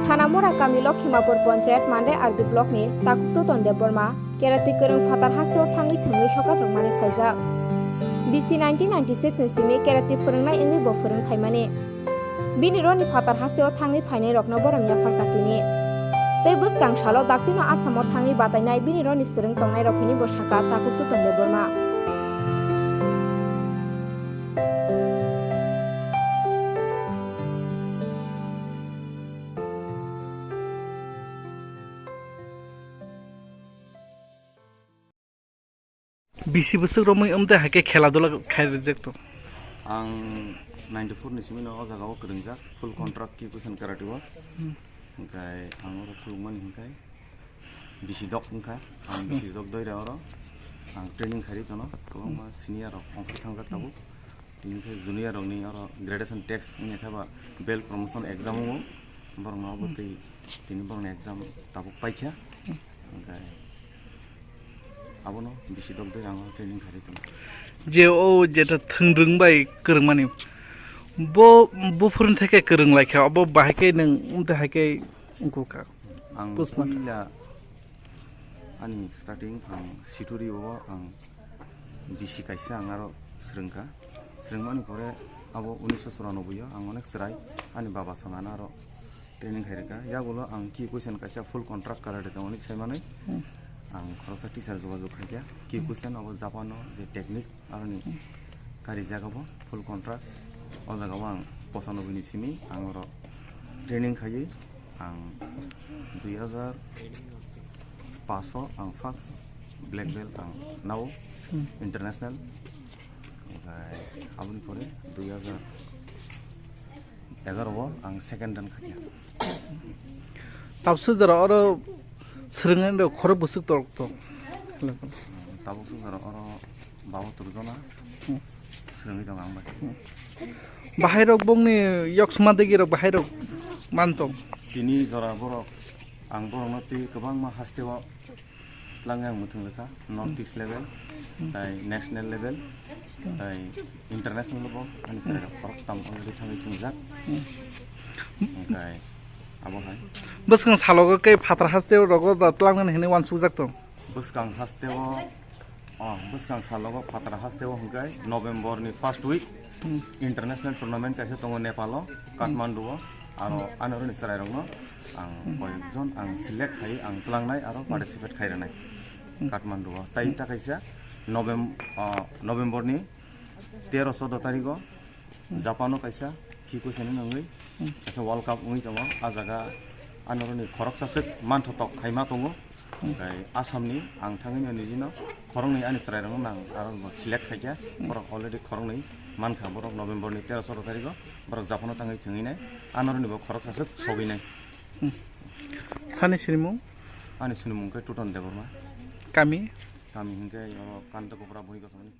Khanamura Kami Lokhimapur Panchayat Mande Ardi Block ni Takukto Tonde Borma Kerati Kereng Fatar Hasteo Thangi Thengi Sokat Rongmani Phaijak BC 1996 ni simi Kerati Phorongnai Engi bo Phorong Phaimani Bini roni Fatar Hasteo Thangi Phainai rokno boromya Farkatini Tei buskang salo daktino Asamo Thangi Batainai Bini roni Sreng Tongnai Rokhini bo Saka Takukto Tonde Borma Bisi besok romai hake khela dola khairjak to ang 94 ni simino o jaga o kringjak full contract ki kusen karate wo hingkai ang oro khulmani hingkai bisi dok hingka ang bisi dok doira oro ang training khari tono koloma senior rok ongkri thangjak tabu tinkai junior rok ni oro graduation text ni thaba bel promotion exam o borong no botei tini borong exam tabu paikha hingkai abono bisi dok doira ang training khari tono je o jeta thangrung bai kermani bo phurun theke kereng laikha abo bahake nang hake ungko ka ang puila ani starting ang situri o ang bisi kaisa ang aro srengka srengmani pore abo 1994 ang onek serai ani baba sangana aro training khaireka yagulo ang ki question kaisa full contract karate tongoni saimani ang khoroksa teacher jogajog khaikya ki question abo japano je technique aroni kari jagabo full contract o jagao ang 95 ni simi ang oro training khayi ang 2500 ang first black belt ang now international aboni pore 2011 ang second dan khaikya tapsu dara oro srengan do khoro busuk tor to tabusu dara oro bawo turjona srengi dong ang bai bahairok bongni yoksma degi rok bahairok mantong tini jora borok ang borok noti kobang ma hastewa tlangang muthung lekha north east level tai national level tai international level ani sare korok tam already thangi thungjak kai abo hai buskang salogo ke fatar hasteo rogo da tlangan hene wan sujak to buskang hastewa buskang salogo fatar hastewa hingkai november ni first week international tournament kaisa tongo nepalo kathmandu aro anoro ni sarai rongno ang koyekjon ang select khai ang tlangnai aro participate khairanai kathmandu tai ta kaisa november ni 13-14 tarikh japano kaisa ki kusen nangui kaisa world cup ungui tongo a jaga anoro ni khoroksa sek manthotok khaima tongo kai asamni ang thangini nijino khorongni ani sarai rong nang aro select khaikya borok already khorongni mankha borok november ni 13-14 tarikh borok japano tangai thunginai anoro ni bo khoroksa sek soginai sani sirimu ani sunumung kai tuton deborma kami hingkai kanta kopra buni kasani